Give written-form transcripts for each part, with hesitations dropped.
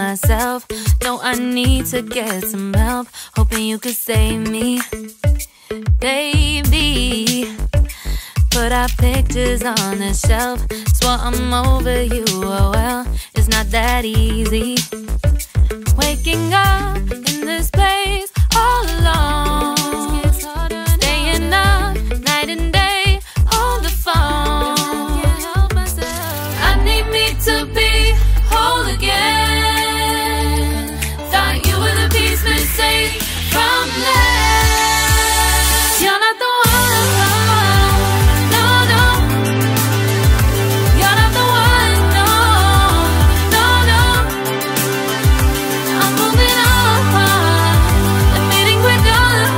myself. No, I need to get some help, hoping you could save me. Baby, put our pictures on the shelf. Swore I'm over you, oh well, it's not that easy. Waking up in this place all alone, staying up night and day on the phone. I need me to be whole again. Thought you were the piece missing from last. You're not the one, no, no. You're not the one, no, no, no. I'm moving on, admitting we're done.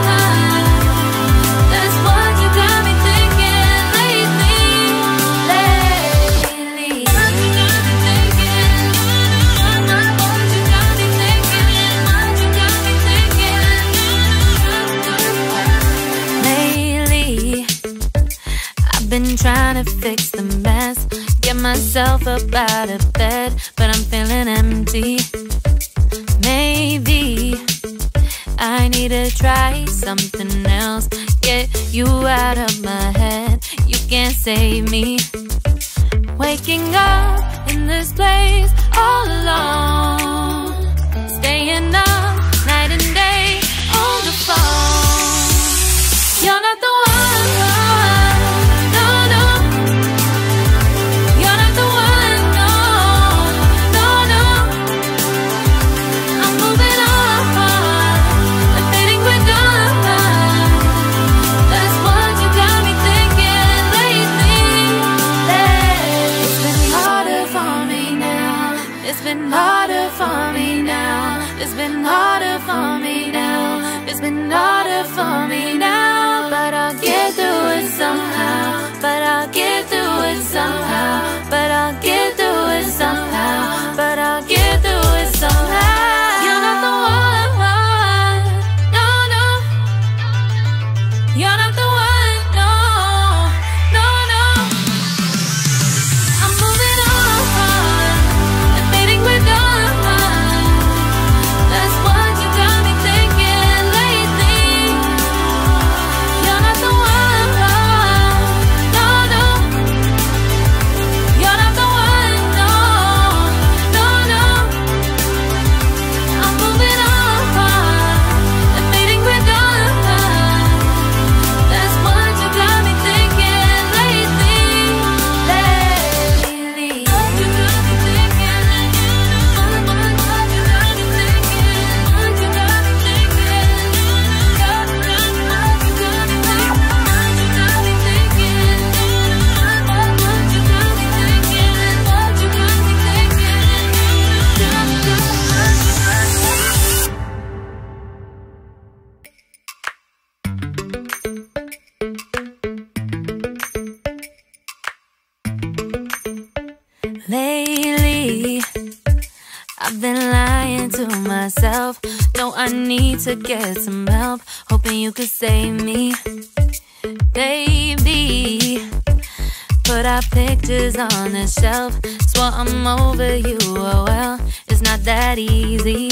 That's what you got me thinking lately. What you got me thinking? What you got me thinking? What you got me thinking? Lately, I've been trying to fix the mess, get myself up out of bed, but I'm feeling empty. Maybe I need to try something else, get you out of my head. You can't save me. Waking up in this place all alone, staying up night and day on the phone. You're not the one, no, no. You're not the one, no, no, no. I'm moving on, admitting we're done. That's what you got me thinking lately. It's been harder for me now. It's been harder for me now. It's been harder for me now. It's been harder for me now. But I'll get through it somehow. But I'll get through it somehow. But I'll get through it somehow. But I'll get through it somehow. You're not the one, no, no. You're not the one, no, no, no. I'm moving on, admitting we're done. That's what you got me thinking lately. You're not the one, no, no. You're not the one, no, no, no. I'm moving on, admitting we're done. That's what you got me thinking lately. What you got me thinking? What you got me thinking? What you got me thinking? What you got me thinking? What you got me thinking? What you got me thinking? What you got me thinking? Lately, I've been lying to myself. No, I need to get some help, hoping you could save me. Baby, put our pictures on the shelf. Swore I'm over you, oh well, it's not that easy.